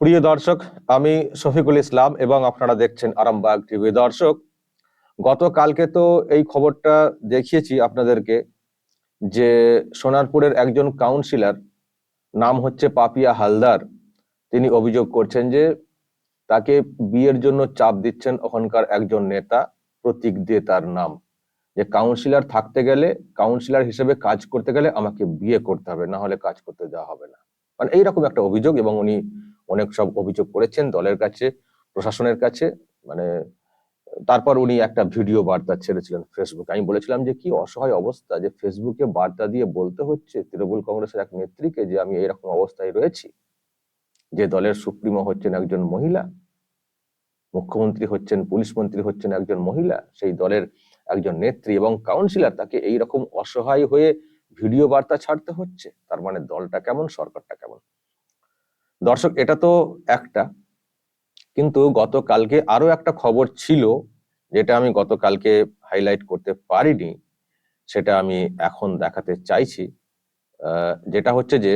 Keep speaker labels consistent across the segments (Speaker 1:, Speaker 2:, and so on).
Speaker 1: প্রিয় দর্শক, আমি শফিকুল ইসলাম এবং আপনারা দেখছেন আরামবাগ টিভি। দর্শক, গতকালকে তো এই খবরটা দেখিয়েছি আপনাদেরকে যে সোনারপুরের একজন কাউন্সিলর, নাম হচ্ছে পাপিয়া হালদার, তিনি অভিযোগ করছেন যে তাকে বিয়ের জন্য চাপ দিচ্ছেন ওখানকার একজন নেতা, প্রতীক দে তার নাম, যে কাউন্সিলর থাকতে গেলে, কাউন্সিলর হিসেবে কাজ করতে গেলে আমাকে বিয়ে করতে হবে, না হলে কাজ করতে দেওয়া হবে না। মানে এইরকম একটা অভিযোগ, এবং উনি অনেক সব অভিযোগ করেছেন দলের কাছে, প্রশাসনের কাছে। মানে তারপর উনি একটা ভিডিও বার্তা ছেড়েছিলেন ফেসবুকে। আমি বলেছিলাম যে কি অসহায় অবস্থা, যে ফেসবুকে বার্তা দিয়ে বলতে হচ্ছে তৃণমূল কংগ্রেসের এক নেত্রীকে যে আমি এইরকম অবস্থায় রয়েছি, যে দলের সুপ্রিমো হচ্ছেন একজন মহিলা, মুখ্যমন্ত্রী হচ্ছেন, পুলিশ মন্ত্রী হচ্ছেন একজন মহিলা, সেই দলের একজন নেত্রী এবং কাউন্সিলর, তাকে এইরকম অসহায় হয়ে ভিডিও বার্তা ছাড়তে হচ্ছে। তার মানে দলটা কেমন, সরকারটা কেমন। দর্শক, এটা তো একটা, কিন্তু গতকালকে আরো একটা খবর ছিল, যেটা আমি গতকালকে হাইলাইট করতে পারিনি, সেটা আমি এখন দেখাতে চাইছি। যেটা হচ্ছে যে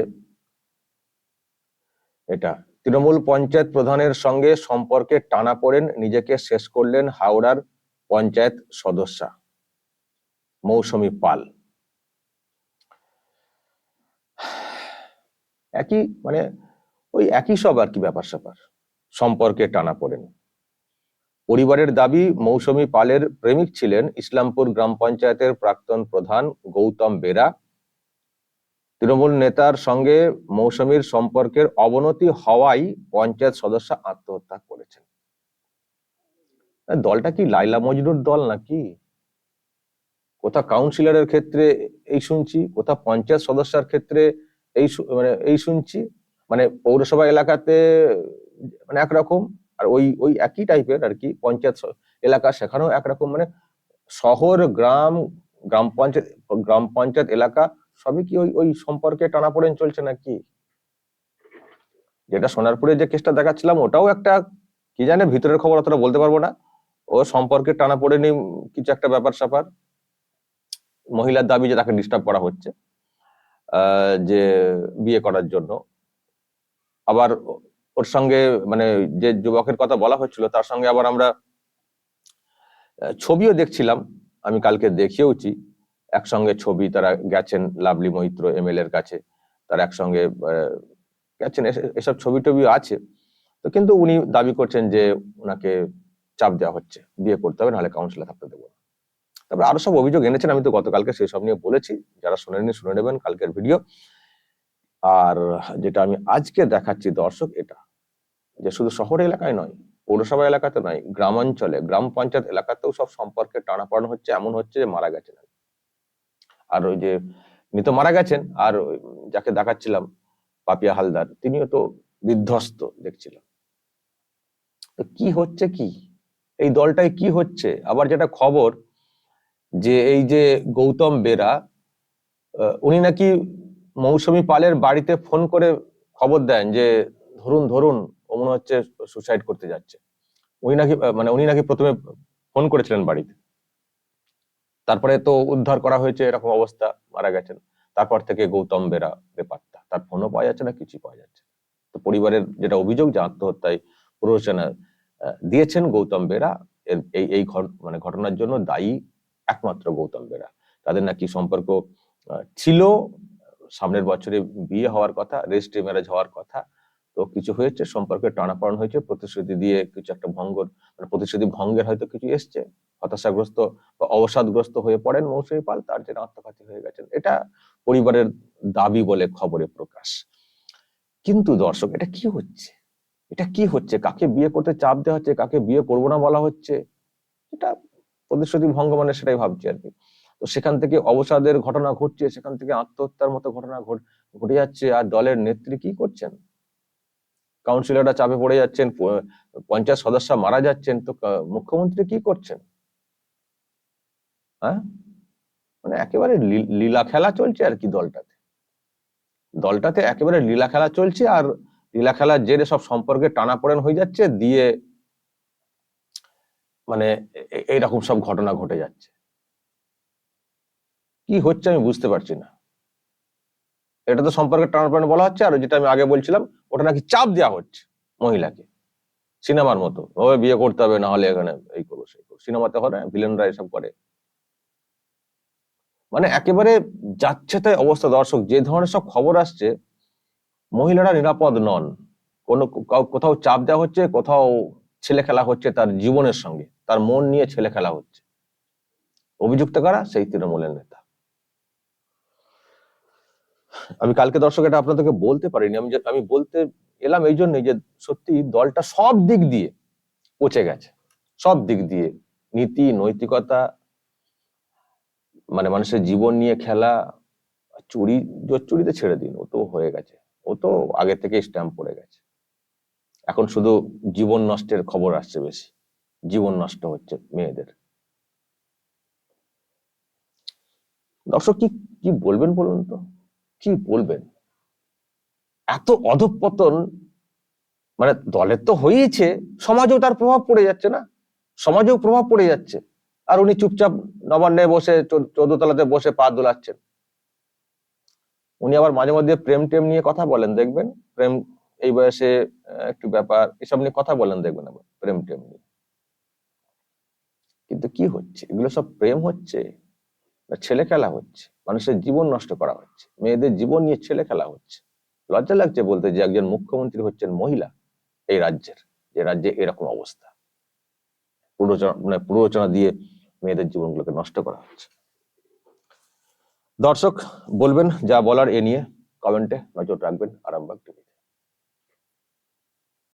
Speaker 1: এটা তৃণমূল পঞ্চায়েত প্রধানের সঙ্গে সম্পর্কে টানাপোড়েন, নিজেকে শেষ করলেন হাওড়ার পঞ্চায়েত সদস্যা মৌসুমী পাল। একই মানে ওই একই সব আর কি, ব্যাপার স্যাপার, সম্পর্কে টানাপোড়েন। পরিবারের দাবি, মৌসুমী পালের প্রেমিক ছিলেন ইসলামপুর গ্রাম পঞ্চায়েতের প্রাক্তন প্রধান গৌতম বেরা। তৃণমূল নেতার সঙ্গে মৌসুমীর সম্পর্কের অবনতি হওয়ায় পঞ্চায়েত সদস্য আত্মহত্যা করেছেন। দলটা কি লাইলা মজনুর দল নাকি? কোথা কাউন্সিলরের ক্ষেত্রে এই শুনছি, কোথা পঞ্চায়েত সদস্যের ক্ষেত্রে এই শুনছি। মানে পৌরসভা এলাকাতে মানে একরকম, আর ওই ওই একই টাইপের আর কি পঞ্চায়েত এলাকা, সেখানেও একরকম। মানে শহর, গ্রাম, গ্রাম পঞ্চায়েত এলাকা সবই কি ওই ওই সম্পর্কে টানাপোড়েন চলছে নাকি? যেটা সোনারপুরে যে কেসটা দেখাচ্ছিলাম, ওটাও একটা কি জানে ভিতরের খবর, অতটা বলতে পারবো না। ও সম্পর্কে টানাপোড়েনই কিছু একটা ব্যাপার স্যাপার। মহিলার দাবি যে তাকে ডিস্টার্ব করা হচ্ছে যে বিয়ে করার জন্য। আবার ওর সঙ্গে মানে যে যুবকের কথা বলা হচ্ছিল, তার সঙ্গে আবার আমরা ছবিও দেখছিলাম, আমি কালকে দেখিয়েওছি। একসঙ্গে ছবি, তারা গেছেন লাভলি মৈত্র এমএলএ এর কাছে, তারা একসঙ্গে গেছেন, এসব ছবি টবি আছে। তো কিন্তু উনি দাবি করছেন যে ওনাকে চাপ দেওয়া হচ্ছে, বিয়ে করতে হবে, নাহলে কাউন্সিলর থাকতে দেবো না। তারপরে আরো সব অভিযোগ এনেছেন, আমি তো গতকালকে সেই সব নিয়ে বলেছি, যারা শুনেননি শুনে নেবেন কালকের ভিডিও। আর যেটা আমি আজকে দেখাচ্ছি দর্শক, এটা যে শুধু শহর এলাকায় নয়, পৌরসভা এলাকাতে নয়, গ্রামাঞ্চলে, গ্রাম পঞ্চায়েত এলাকাতেও সব সম্পর্কে টানাপোড়েন হচ্ছে। এমন হচ্ছে যে মারা গেছেন, আর ওই যে উনি তো মারা গেছেন, আর যাকে দেখাচ্ছিলাম পাপিয়া হালদার, তিনিও তো বিধ্বস্ত দেখছিলাম। তো কি হচ্ছে কি এই দলটায়, কি হচ্ছে? আবার যেটা খবর, যে এই যে গৌতম বেরা, উনি নাকি মৌসুমী পালের বাড়িতে ফোন করে খবর দেন যে ধরুন ধরুন, ও মনে হচ্ছে সুসাইড করতে যাচ্ছে। উনি নাকি প্রথমে ফোন করেছিলেন বাড়িতে, তারপরে তো উদ্ধার করা হয়েছে, এরকম অবস্থা, মারা গেছেন। তারপর থেকে গৌতম বেরা বেপাত্তা, তার ফোনও পাওয়া যাচ্ছে না, কিছুই পাওয়া যাচ্ছে না। তো পরিবারের যেটা অভিযোগ, যে আত্মহত্যায় প্ররোচনা দিয়েছেন গৌতম বেরা, এই মানে ঘটনার জন্য দায়ী একমাত্র গৌতম বেরা। তাদের নাকি সম্পর্ক ছিল, সামনের বছরে বিয়ে হওয়ার কথা, রেজিস্ট্রি ম্যারেজ হওয়ার কথা। তো কিছু হয়েছে, সম্পর্কে টানাপোড়েন হয়েছে, প্রতিশ্রুতি দিয়ে কিছু একটা মানে প্রতিশ্রুতি ভঙ্গের হয়তো কিছু এসছে, হতাশাগ্রস্ত বা অবসাদগ্রস্ত হয়ে পড়েন মৌসুমী পাল, তার জন্য আত্মঘাতী হয়ে গেছেন। এটা পরিবারের দাবি বলে খবরে প্রকাশ। কিন্তু দর্শক, এটা কি হচ্ছে? এটা কি হচ্ছে? কাকে বিয়ে করতে চাপ দেওয়া হচ্ছে, কাকে বিয়ে করবো না বলা হচ্ছে? এটা প্রতিশ্রুতি ভঙ্গ, মানে সেটাই ভাবছি আর কি। তো সেখান থেকে অবসাদের ঘটনা ঘটছে, সেখান থেকে আত্মহত্যার মতো ঘটনা ঘটে যাচ্ছে। আর দলের নেত্রী কি করছেন? কাউন্সিলররা চাপে পড়ে যাচ্ছেন, পঞ্চায়েত সদস্য মারা যাচ্ছেন, তো মুখ্যমন্ত্রী কি করছেন? হ্যাঁ, মানে একেবারে লীলা খেলা চলছে আর কি দলটাতে একেবারে লীলা খেলা চলছে। আর লীলা খেলার জেরে সব সম্পর্কে টানাপোড়েন হয়ে যাচ্ছে, দিয়ে মানে এইরকম সব ঘটনা ঘটে যাচ্ছে। কি হচ্ছে আমি বুঝতে পারছি না। এটা তো সম্পর্কে টানাপোড়েন বলা হচ্ছে, আর যেটা আমি আগে বলছিলাম, ওটা নাকি চাপ দেওয়া হচ্ছে। মহিলাকে, সিনেমার মতো ওভাবে বিয়ে করতে হবে, না হলে এখানে এই করবো সেই করবো। সিনেমাতে হয় না, ভিলেনরা এসব করে। মানে একেবারে যাচ্ছে তাই অবস্থা। দর্শক, যে ধরনের সব খবর আসছে, মহিলারা নিরাপদ নন। কোথাও চাপ দেওয়া হচ্ছে, কোথাও ছেলে খেলা হচ্ছে তার জীবনের সঙ্গে, তার মন নিয়ে ছেলে খেলা হচ্ছে। অভিযুক্ত কারা? সেই তৃণমূলের নেতা। আমি কালকে দর্শক এটা আপনাদেরকে বলতে পারিনি, আমি বলতে এলাম এই জন্যই যে সত্যি দলটা সব দিক দিয়ে পচে গেছে, সব দিক দিয়ে। নীতি নৈতিকতা, মানে মানুষের জীবন নিয়ে খেলা, চুরি চুরিতে ছেড়ে দিন, ও তো হয়ে গেছে, ও তো আগে থেকে স্ট্যাম্প পড়ে গেছে। এখন শুধু জীবন নষ্টের খবর আসছে বেশি, জীবন নষ্ট হচ্ছে মেয়েদের। দর্শক, কি কি বলবেন বলুন তো, কি বলবেন? এত অধঃপতন, মানে দলের তো হয়েছে, সমাজেও তার প্রভাব পড়ে যাচ্ছে না, সমাজেও প্রভাব পড়ে যাচ্ছে। আর উনি চুপচাপ নবান্নে বসে 14 তলাতে বসে পা দোলাচ্ছেন। উনি আবার মাঝে মধ্যে প্রেম টেম নিয়ে কথা বলেন, দেখবেন। প্রেম, এই বয়সে একটু ব্যাপার, এসব নিয়ে কথা বলেন দেখবেন, আবার প্রেম টেম নিয়ে। কিন্তু কি হচ্ছে? এগুলো সব প্রেম হচ্ছে না ছেলে খেলা হচ্ছে? মানুষের জীবন নষ্ট করা হচ্ছে, মেয়েদের জীবন নিয়ে ছেলে খেলা হচ্ছে। লজ্জা লাগছে বলতে যে একজন মুখ্যমন্ত্রী হচ্ছেন মহিলা এই রাজ্যের, যে রাজ্যে এরকম অবস্থা, প্ররোচনা দিয়ে মেয়েদের জীবনগুলোকে নষ্ট করা হচ্ছে। দর্শক, বলবেন যা বলার এ নিয়ে, কমেন্টে নজর রাখবেন আরামবাগ টিভি।